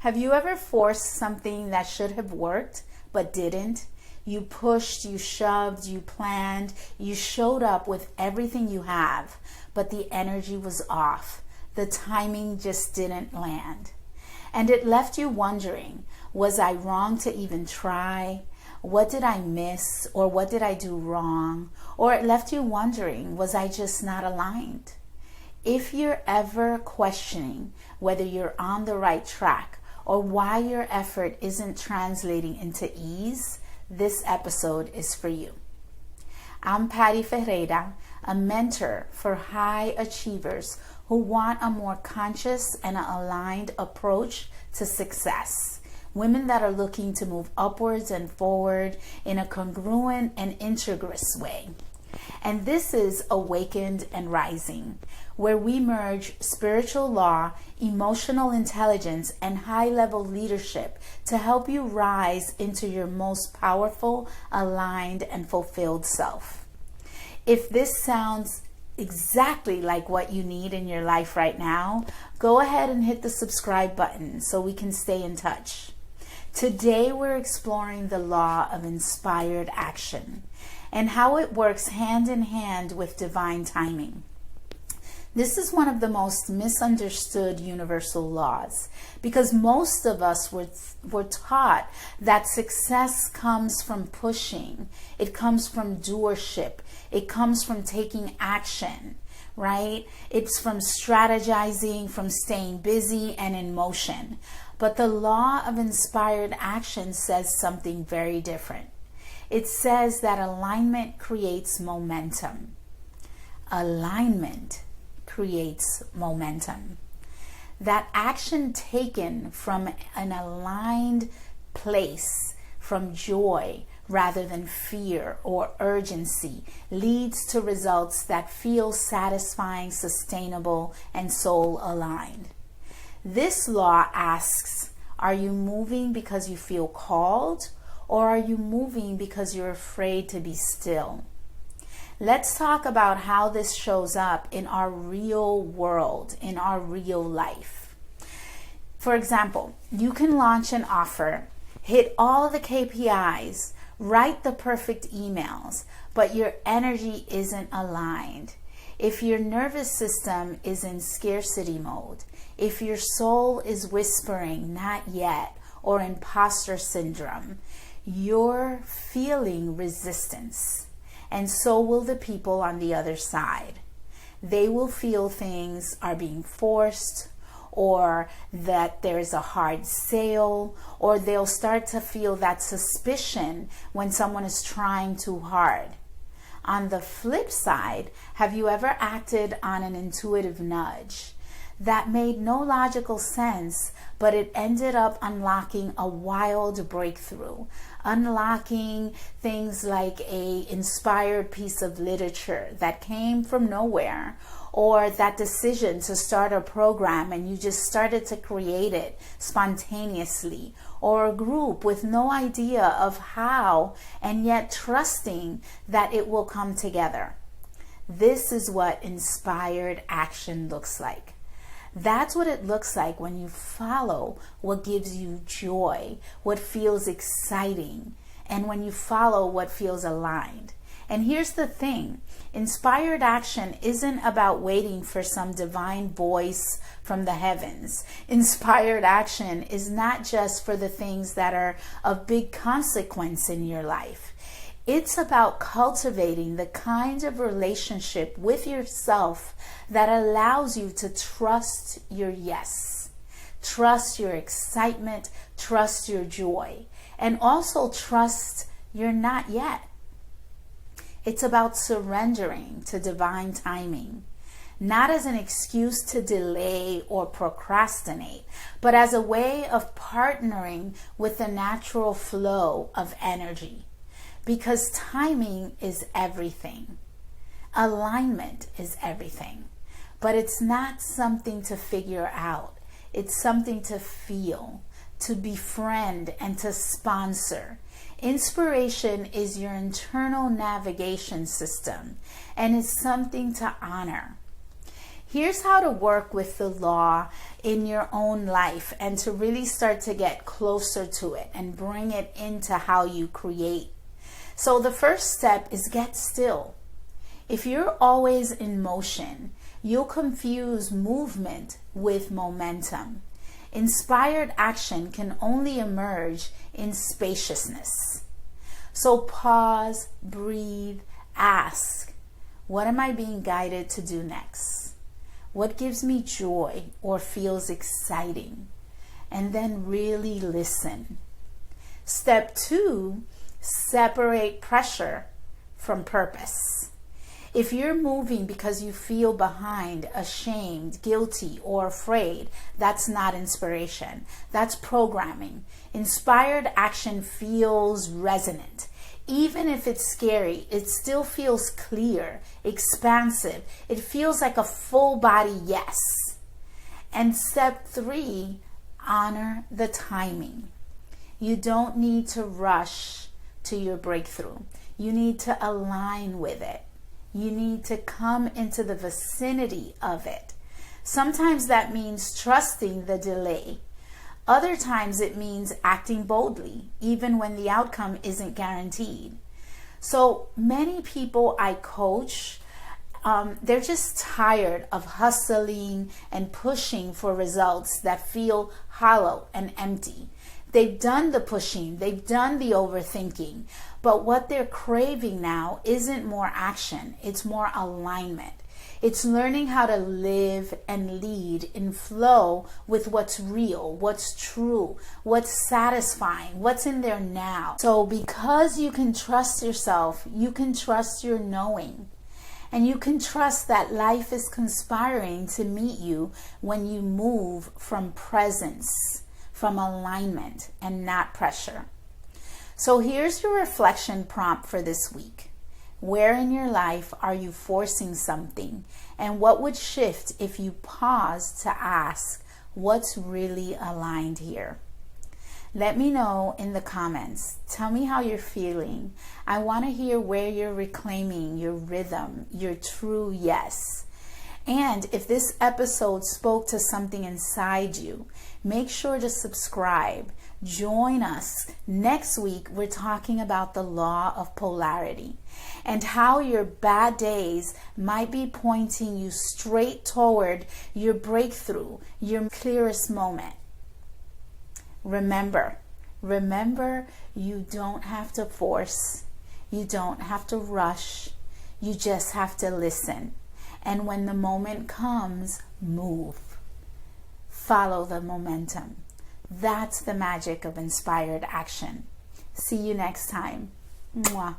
Have you ever forced something that should have worked but didn't? You pushed, you shoved, you planned, you showed up with everything you have, but the energy was off. The timing just didn't land. And it left you wondering, was I wrong to even try? What did I miss? Or what did I do wrong? Or it left you wondering, was I just not aligned? If you're ever questioning whether you're on the right track or why your effort isn't translating into ease, this episode is for you. I'm Patty Ferreira, a mentor for high achievers who want a more conscious and aligned approach to success. Women that are looking to move upwards and forward in a congruent and integrous way. And this is Awakened and Rising, where we merge spiritual law, emotional intelligence, and high-level leadership to help you rise into your most powerful, aligned, and fulfilled self. If this sounds exactly like what you need in your life right now, go ahead and hit the subscribe button so we can stay in touch. Today we're exploring the law of inspired action and how it works hand in hand with divine timing. This is one of the most misunderstood universal laws because most of us were taught that success comes from pushing, it comes from doership, it comes from taking action, right? It's from strategizing, from staying busy and in motion. But the law of inspired action says something very different. It says that alignment creates momentum. Alignment creates momentum. That action taken from an aligned place, from joy rather than fear or urgency, leads to results that feel satisfying, sustainable, and soul aligned. This law asks, are you moving because you feel called, or are you moving because you're afraid to be still? Let's talk about how this shows up in our real world, in our real life. For example, you can launch an offer, hit all the KPIs, write the perfect emails, but your energy isn't aligned. If your nervous system is in scarcity mode, if your soul is whispering, not yet, or imposter syndrome, you're feeling resistance. And so will the people on the other side. They will feel things are being forced, or that there's a hard sale, or they'll start to feel that suspicion when someone is trying too hard. On the flip side, have you ever acted on an intuitive nudge that made no logical sense, but it ended up unlocking a wild breakthrough, unlocking things like an inspired piece of literature that came from nowhere, or that decision to start a program and you just started to create it spontaneously, or a group with no idea of how and yet trusting that it will come together. This is what inspired action looks like. That's what it looks like when you follow what gives you joy, what feels exciting, and when you follow what feels aligned. And here's the thing, inspired action isn't about waiting for some divine voice from the heavens. Inspired action is not just for the things that are of big consequence in your life. It's about cultivating the kind of relationship with yourself that allows you to trust your yes, trust your excitement, trust your joy, and also trust your not yet. It's about surrendering to divine timing, not as an excuse to delay or procrastinate, but as a way of partnering with the natural flow of energy. Because timing is everything. Alignment is everything. But it's not something to figure out. It's something to feel, to befriend, and to sponsor. Inspiration is your internal navigation system, and it's something to honor. Here's how to work with the law in your own life and to really start to get closer to it and bring it into how you create. So the first step is get still. If you're always in motion, you'll confuse movement with momentum. Inspired action can only emerge in spaciousness. So pause, breathe, ask, what am I being guided to do next? What gives me joy or feels exciting? And then really listen. Step 2, separate pressure from purpose. If you're moving because you feel behind, ashamed, guilty, or afraid, that's not inspiration. That's programming. Inspired action feels resonant. Even if it's scary, it still feels clear, expansive. It feels like a full body yes. And step 3, honor the timing. You don't need to rush to your breakthrough. You need to align with it. You need to come into the vicinity of it. Sometimes that means trusting the delay. Other times it means acting boldly, even when the outcome isn't guaranteed. So many people I coach, they're just tired of hustling and pushing for results that feel hollow and empty. They've done the pushing, they've done the overthinking, but what they're craving now isn't more action, it's more alignment. It's learning how to live and lead in flow with what's real, what's true, what's satisfying, what's in there now. So because you can trust yourself, you can trust your knowing. And you can trust that life is conspiring to meet you when you move from presence, from alignment, and not pressure. So here's your reflection prompt for this week. Where in your life are you forcing something? And what would shift if you paused to ask, what's really aligned here? Let me know in the comments. Tell me how you're feeling. I want to hear where you're reclaiming your rhythm, your true yes. And if this episode spoke to something inside you, make sure to subscribe. Join us. Next week, we're talking about the law of polarity and how your bad days might be pointing you straight toward your breakthrough, your clearest moment. Remember, you don't have to force. You don't have to rush. You just have to listen. And when the moment comes, move. Follow the momentum. That's the magic of inspired action. See you next time. Mwah.